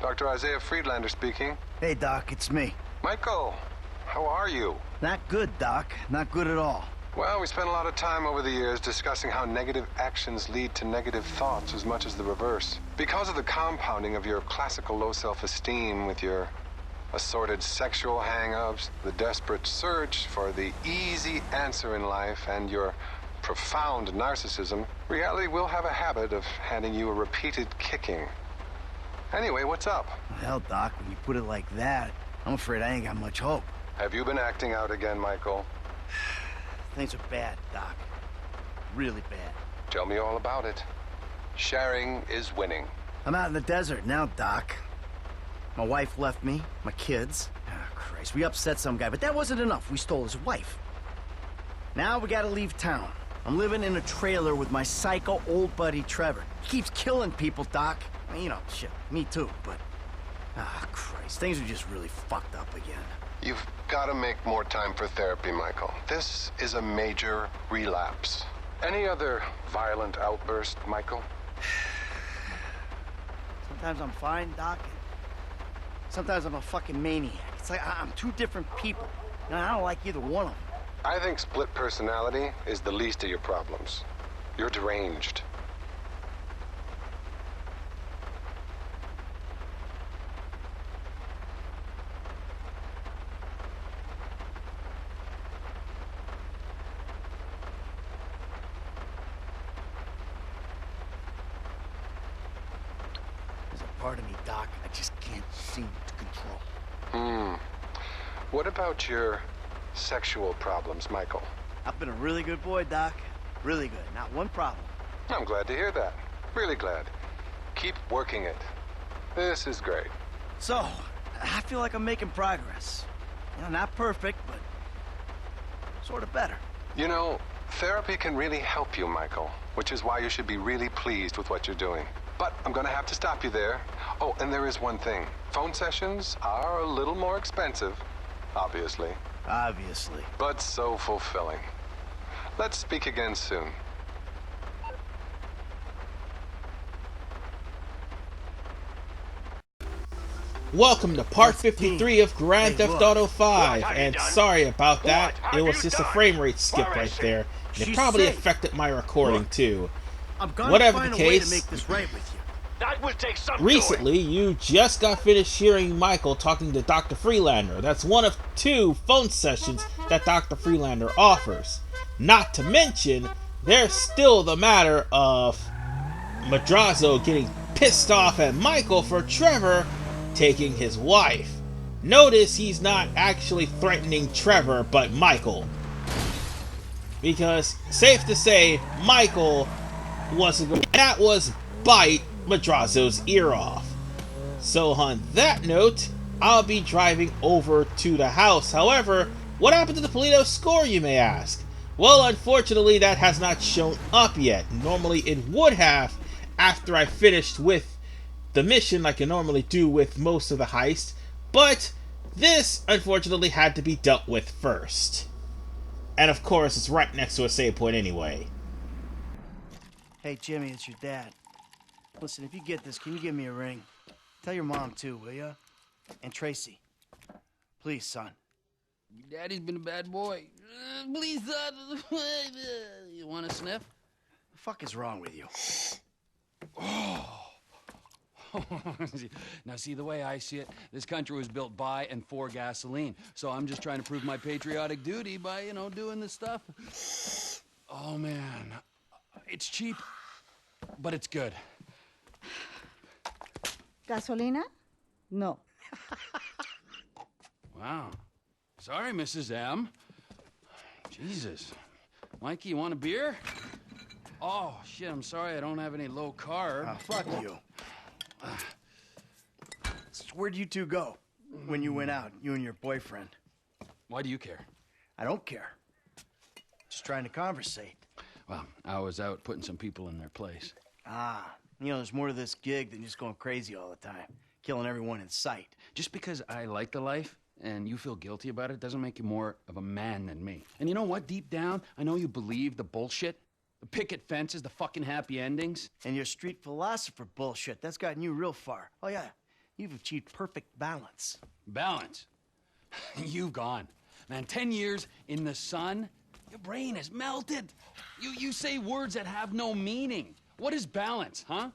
Dr. Isaiah Friedlander speaking. Hey, Doc, it's me. Michael, how are you? Not good, Doc. Not good at all. Well, we spent a lot of time over the years discussing how negative actions lead to negative thoughts as much as the reverse. Because of the compounding of your classical low self-esteem with your assorted sexual hang-ups, the desperate search for the easy answer in life, and your profound narcissism, reality will have a habit of handing you a repeated kicking. Anyway, what's up? Well, Doc, when you put it like that, I'm afraid I ain't got much hope. Have you been acting out again, Michael? Things are bad, Doc. Really bad. Tell me all about it. Sharing is winning. I'm out in the desert now, Doc. My wife left me, my kids. Oh, Christ, we upset some guy, but that wasn't enough. We stole his wife. Now we gotta leave town. I'm living in a trailer with my psycho old buddy Trevor. He keeps killing people, Doc. I mean, you know, shit, me too, but... Christ, things are just really fucked up again. You've got to make more time for therapy, Michael. This is a major relapse. Any other violent outburst, Michael? Sometimes I'm fine, Doc. Sometimes I'm a fucking maniac. It's like I'm two different people. And I don't like either one of them. I think split personality is the least of your problems. You're deranged. Part of me, Doc, I just can't seem to control. What about your sexual problems, Michael? I've been a really good boy, Doc. Really good. Not one problem. I'm glad to hear that. Really glad. Keep working it. This is great. So, I feel like I'm making progress. You know, not perfect, but sort of better. You know, therapy can really help you, Michael, which is why you should be really pleased with what you're doing. But I'm gonna have to stop you there. Oh, and there is one thing. Phone sessions are a little more expensive, obviously. Obviously. But so fulfilling. Let's speak again soon. Welcome to part 53 of Grand Theft Auto 5, and sorry about that, it was just a frame rate skip right there, and it probably affected my recording too. Whatever the case, recently you just got finished hearing Michael talking to Dr. Freelander. That's one of 2 phone sessions that Dr. Freelander offers. Not to mention, there's still the matter of Madrazo getting pissed off at Michael for Trevor taking his wife. Notice he's not actually threatening Trevor, but Michael. Because, safe to say, Michael wasn't going to bite Madrazo's ear off. So on that note, I'll be driving over to the house. However, what happened to the Polito score, you may ask? Well, unfortunately, that has not shown up yet. Normally it would have after I finished with the mission like I normally do with most of the heist, but this unfortunately had to be dealt with first. And of course, it's right next to a save point anyway. Hey, Jimmy, it's your dad. Listen, if you get this, can you give me a ring? Tell your mom, too, will ya? And Tracy. Please, son. Your daddy's been a bad boy. Please, son. You want a sniff? The fuck is wrong with you? Oh. Now, see, the way I see it, this country was built by and for gasoline. So I'm just trying to prove my patriotic duty by, you know, doing this stuff. Oh, man. It's cheap, but it's good. Gasolina? No. Wow. Sorry, Mrs. M. Jesus. Mikey, you want a beer? Oh, shit, I'm sorry I don't have any low carb. Fuck you. So where'd you two go when you went out, you and your boyfriend? Why do you care? I don't care. Just trying to conversate. Well, I was out putting some people in their place. You know, there's more to this gig than just going crazy all the time, killing everyone in sight. Just because I like the life and you feel guilty about it doesn't make you more of a man than me. And you know what? Deep down, I know you believe the bullshit. The picket fences, the fucking happy endings. And your street philosopher bullshit, that's gotten you real far. Oh, yeah. You've achieved perfect balance. Balance. You've gone. Man, 10 years in the sun, your brain has melted. You say words that have no meaning. What is balance, huh?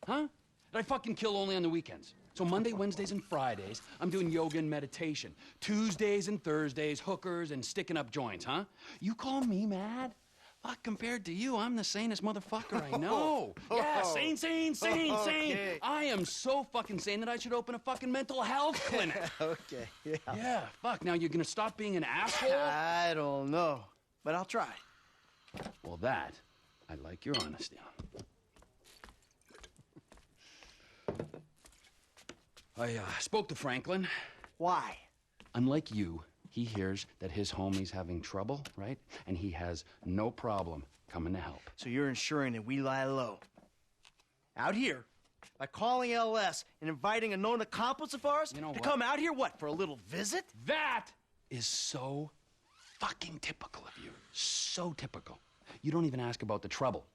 Huh? Did I fucking kill only on the weekends? So Monday, Wednesdays, and Fridays, I'm doing yoga and meditation. Tuesdays and Thursdays, hookers and sticking up joints, huh? You call me mad? Fuck, compared to you, I'm the sanest motherfucker I know. Yeah, sane. Okay. I am so fucking sane that I should open a fucking mental health clinic. Okay, yeah. Yeah, fuck, now you're gonna stop being an asshole? I don't know, but I'll try. Well, that, I like your honesty on. I spoke to Franklin. Why? Unlike you, he hears that his homie's having trouble, right? And he has no problem coming to help. So you're ensuring that we lie low. Out here, by calling LS and inviting a known accomplice of ours You know to what? come out here, what, for a little visit? That is so fucking typical of you. So typical. You don't even ask about the trouble.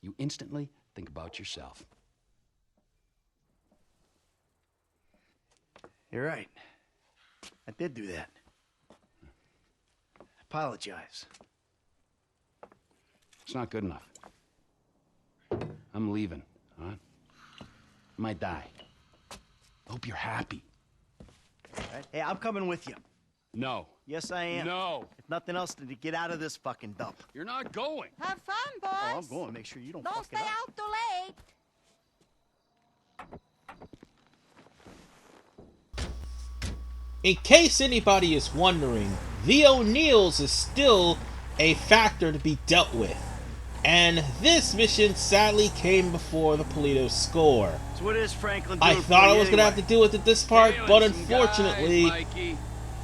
You instantly think about yourself. You're right. I did do that. Apologize. It's not good enough. I'm leaving, all right? I might die. I hope you're happy. Right? Hey, I'm coming with you. No. Yes, I am. No. If nothing else, to get out of this fucking dump. You're not going. Have fun, boys. Oh, I'm going. Make sure you don't Don't fuck stay it up. out too late. In case anybody is wondering, the O'Neills is still a factor to be dealt with. And this mission sadly came before the Polito score. So what is Franklin I doing thought for I you was going to have to anyway? deal with it this part, but Failing some unfortunately, guys, Mikey.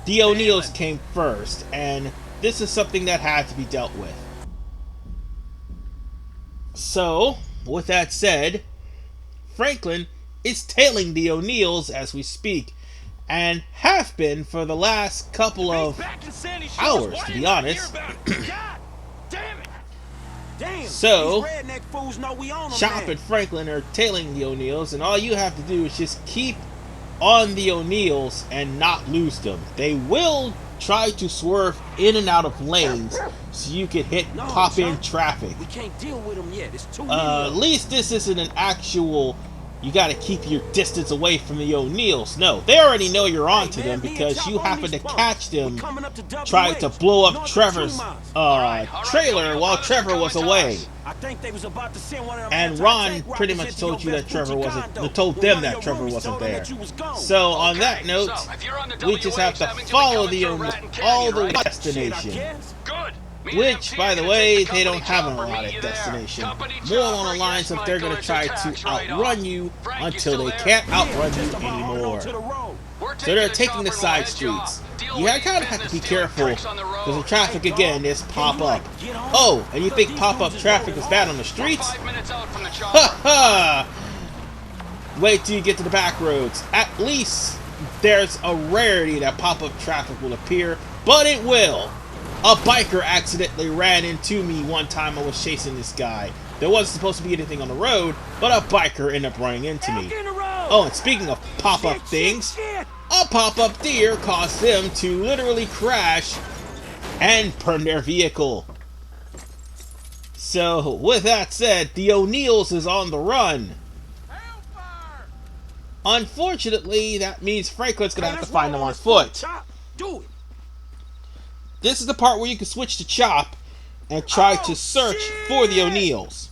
the O'Neills Failing. came first, and this is something that had to be dealt with. So, with that said, Franklin is tailing the O'Neills as we speak, and have been for the last couple of hours, to be honest. So, Chop and Franklin are tailing the O'Neills, and all you have to do is just keep on the O'Neills and not lose them. They will try to swerve in and out of lanes so you can hit pop-in traffic. We can't deal with them yet. It's too At least this isn't an actual, you gotta keep your distance away from the O'Neills. No, they already know you're onto them because you happen to catch them trying to blow up Trevor's trailer while Trevor was away. I think they was about to send one of them And Ron pretty much told you that Trevor wasn't, told them that Trevor wasn't there. So So on that note, we just have to follow the O'Neills all the way to destination. Good. Which, by the way, they don't have an allotted destination. More along the lines of they're going to try to outrun you until they can't outrun you anymore. So they're taking the side streets. You kind of have to be careful because the traffic again is pop-up. Oh, and you think pop-up traffic is bad on the streets? Ha ha! Wait till you get to the back roads. At least there's a rarity that pop-up traffic will appear, but it will. A biker accidentally ran into me one time I was chasing this guy. There wasn't supposed to be anything on the road, but a biker ended up running into me. Oh, and speaking of pop-up things, a pop-up deer caused them to literally crash and burn their vehicle. So, with that said, the O'Neills is on the run. Unfortunately, that means Franklin's gonna have to find them on foot. Do it. This is the part where you can switch to Chop and try to search for the O'Neills.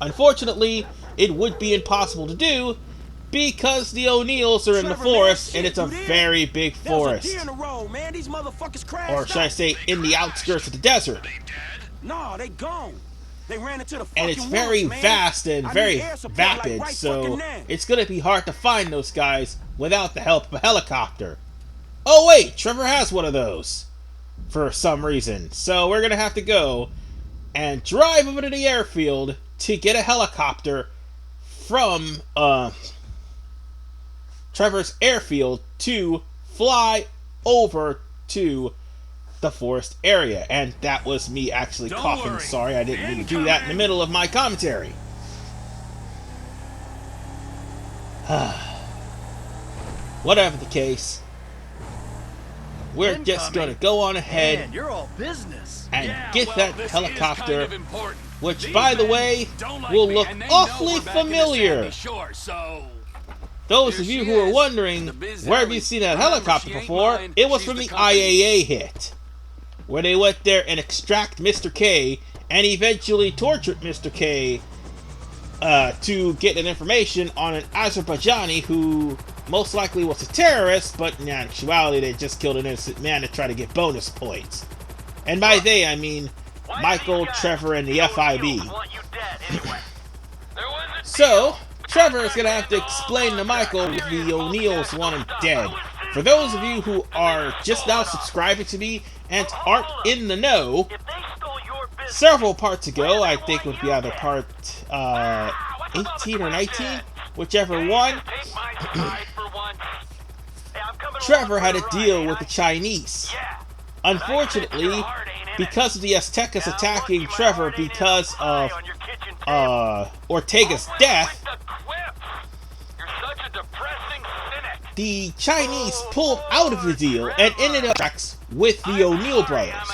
Unfortunately, it would be impossible to do because the O'Neills are in the forest and it's a very big forest. Or should I say, in the outskirts of the desert. No, they gone. They ran into the And it's fucking very woods, man. vast and I need very air support like vapid, right so fucking now. it's going to be hard to find those guys without the help of a helicopter. Oh wait, Trevor has one of those for some reason. So we're going to have to go and drive over to the airfield to get a helicopter from Trevor's airfield to fly over to the forest area. And that was me actually coughing. Sorry, I didn't mean to do that in the middle of my commentary. Whatever the case, we're just gonna go on ahead Man, you're all business. and Yeah, get well, that this is helicopter, kind of important. which, These by the men way, don't like will me, look and they know awfully we're back in the familiar. sandy shore, so Those here of you she who are is, wondering, the Biz where have Alley. you seen that Remember, helicopter she ain't before? mine, It was she's from the the company. IAA hit, where they went there and extract Mr. K and eventually tortured Mr. K to get an information on an Azerbaijani who most likely was a terrorist, but in actuality they just killed an innocent man to try to get bonus points. And by they, I mean Michael, Trevor, and the FIB. So, Trevor is going to have to explain to Michael if the O'Neills want him dead. For those of you who are just now subscribing to me and aren't in the know, several parts ago, I think would be either part 18 or 19, whichever one, Trevor had a deal with the Chinese. Unfortunately, because of the Aztecas attacking Trevor because of Ortega's death, the Chinese pulled out of the deal and ended up with the O'Neill brothers.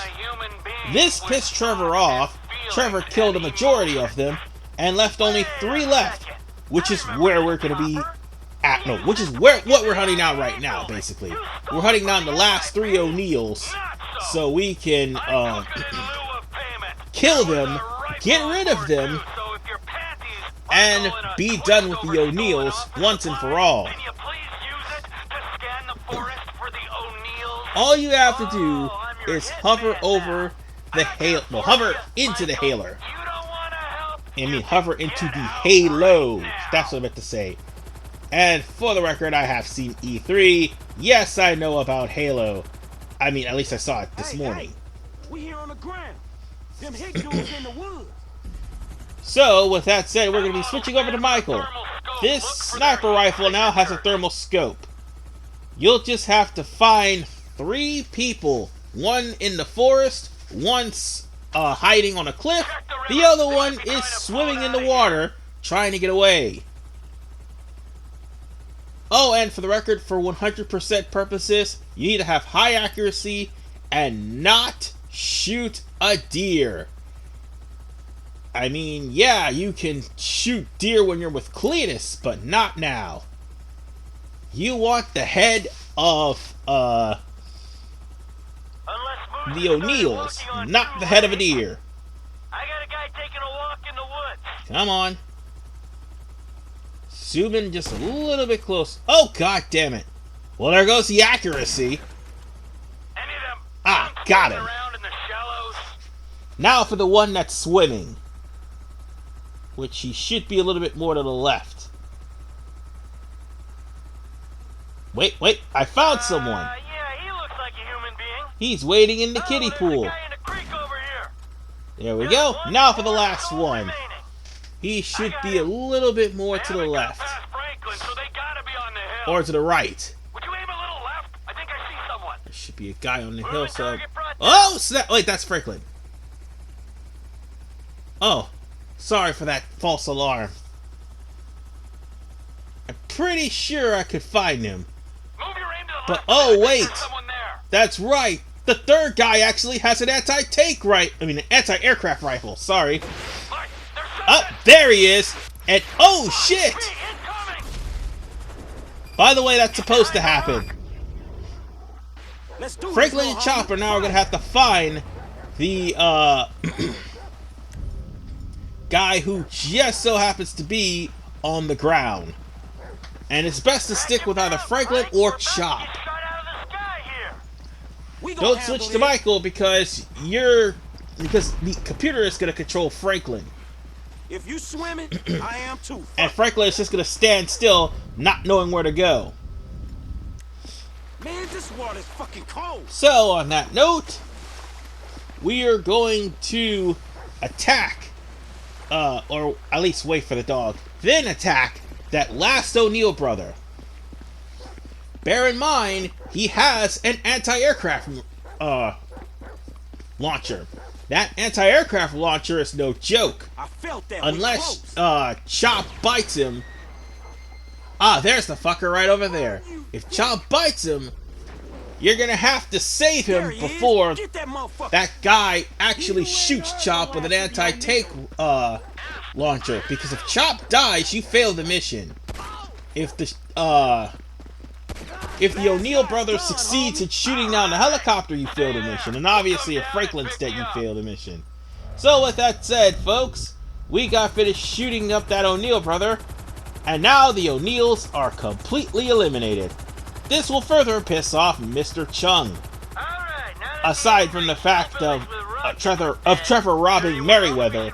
This pissed Trevor off. Trevor killed a majority of them and left only 3 left, which is where we're going to be at. No, which is what we're hunting down right now, basically. We're hunting down the last 3 O'Neills so we can kill them, get rid of them, and be done with the O'Neills once and for all. All you have to do is hover over the hail. Well, hover into the hailer. I mean, hover into the halo. That's what I meant to say. And for the record, I have seen E3. Yes, I know about Halo. I mean, at least I saw it this morning. We here on the ground. Them hick dudes in the woods. So, with that said, we're going to be switching over to Michael. This sniper rifle now has a thermal scope. You'll just have to find 3 people. One in the forest, one's hiding on a cliff, the other one is swimming in the water, trying to get away. Oh, and for the record, for 100% purposes, you need to have high accuracy and not shoot a deer. I mean, yeah, you can shoot deer when you're with Cletus, but not now. You want the head of, the O'Neills, not the head of a deer. I got a guy taking a walk in the woods. Come on. Zoom in just a little bit close. Oh, god damn it. Well, there goes the accuracy. Ah, got him. Now for the one that's swimming. Which he should be a little bit more to the left. Wait, I found someone. Yeah, he looks like a human being. He's wading in the kiddie pool. Guy in the creek over here. There we go. Now for the last one. He should be a little bit more to the left. Franklin, so they gotta be on the hill. Or to the right. Would you aim a little left? I think I see someone. There should be a guy on the hillside. target brought Oh, snap. Wait, that's Franklin. Oh, sorry for that false alarm. I'm pretty sure I could find him. Move your aim to the But, left. oh, I think wait. there's someone there. That's right. The third guy actually has an an anti-aircraft rifle. Sorry. Look, there's Oh, there he is. And, oh, shit. incoming. By the way, that's supposed to happen. Let's do Franklin this, and little Chopper homie. now are going to have to find the, guy who just so happens to be on the ground. And it's best to stick with either Franklin or Chop. Shot out of the sky here. We gonna Don't handle switch to it. Michael because the computer is going to control Franklin. If you swimming, I am too. And Franklin is just going to stand still, not knowing where to go. Man, this water's fucking cold. So, on that note, we are going to attack, or at least wait for the dog, then attack that last O'Neill brother. Bear in mind, he has an anti-aircraft launcher. That anti-aircraft launcher is no joke. I felt that. We Unless close. Chop bites him, Ah, there's the fucker right over there. If Chomp bites him, you're gonna have to save him before that guy actually shoots Chomp with an anti-tank launcher. Because if Chomp dies, you fail the mission. If the O'Neill brothers succeeds in shooting down the helicopter, you fail the mission. And obviously, if Franklin's dead, you fail the mission. So with that said, folks, we got finished shooting up that O'Neill brother, and now the O'Neills are completely eliminated. This will further piss off Mr. Chung. Aside from the fact of Trevor robbing Merriweather,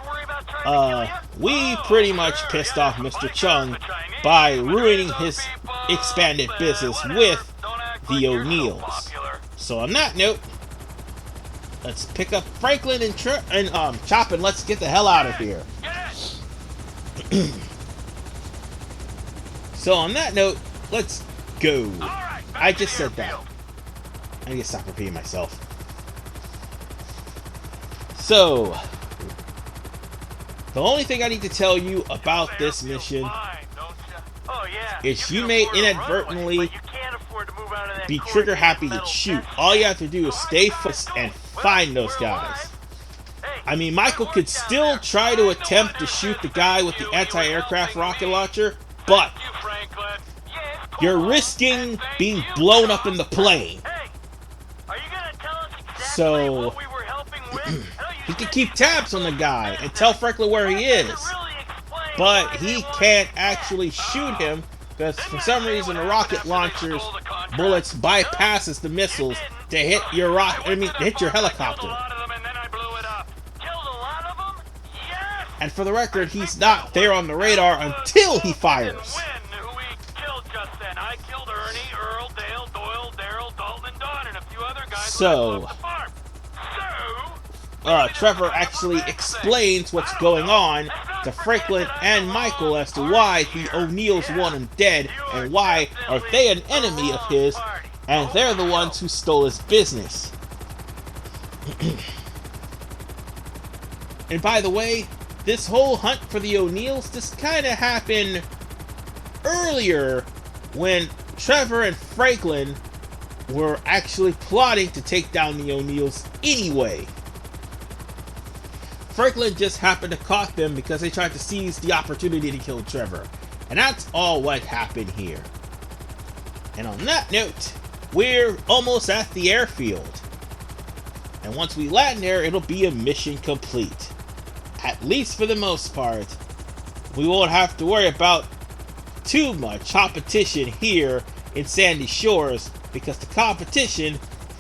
we pretty much pissed off Mr. Chung by ruining his expanded business with the O'Neills. So on that note, let's pick up Franklin and Chop, and let's get the hell out of here. So on that note, let's go. I just said that. I need to stop repeating myself. So, the only thing I need to tell you about this mission is you may inadvertently be trigger happy and shoot. All you have to do is stay focused and find those guys. I mean, Michael could still try to attempt to shoot the guy with the anti-aircraft rocket launcher, but you're risking being blown up in the plane. So, he can keep tabs on the guy and tell Franklin where he is. But he can't actually shoot him because for some reason the rocket launcher's bullets bypasses the missiles to hit your hit your helicopter. And for the record, he's not there on the radar until he fires. So, Trevor actually explains what's going on to Franklin and Michael as to why the O'Neills want him dead and why are they an enemy of his, and they're the ones who stole his business. And by the way, this whole hunt for the O'Neills, this kind of happened earlier when Trevor and Franklin were actually plotting to take down the O'Neills anyway. Franklin just happened to caught them because they tried to seize the opportunity to kill Trevor. And that's all what happened here. And on that note, we're almost at the airfield. And once we land there, it'll be a mission complete. At least for the most part. We won't have to worry about too much competition here in Sandy Shores because the competition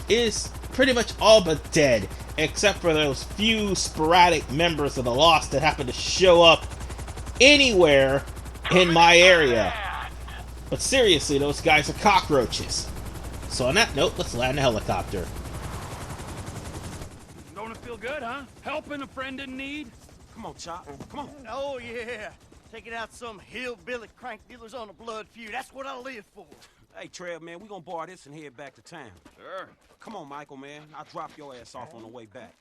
is pretty much all but dead, except for those few sporadic members of the Lost that happen to show up anywhere in my area. But seriously, those guys are cockroaches. So on that note, let's land a helicopter. Don't it feel good, huh? Helping a friend in need? Come on, Chop. Come on. Oh, yeah. Taking out some hillbilly crank dealers on a blood feud. That's what I live for. Hey, Trev, man, we gonna borrow this and head back to town. Sure. Come on, Michael, man. I'll drop your ass off on the way back.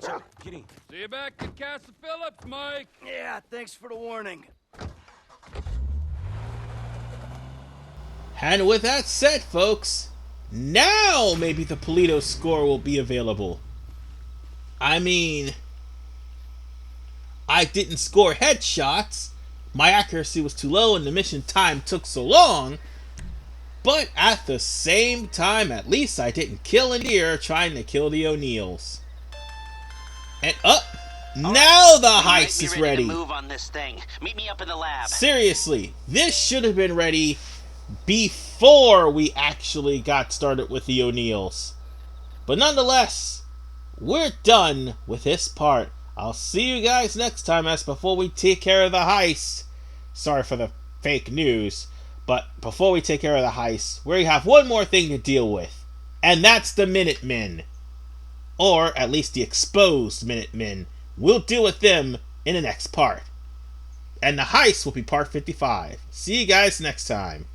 Chop, get in. See you back at Castle Phillips, Mike. Yeah, thanks for the warning. And with that said, folks, now maybe the Polito score will be available. I mean, I didn't score headshots. My accuracy was too low and the mission time took so long. But at the same time, at least I didn't kill an deer trying to kill the O'Neills. And now the heist is ready. Move on this thing. Meet me up in the lab. Seriously, this should have been ready before we actually got started with the O'Neills. But nonetheless, we're done with this part. I'll see you guys next time as before we take care of the heist. Sorry for the fake news. But before we take care of the heist, we have one more thing to deal with. And that's the Minutemen. Or at least the exposed Minutemen. We'll deal with them in the next part. And the heist will be part 55. See you guys next time.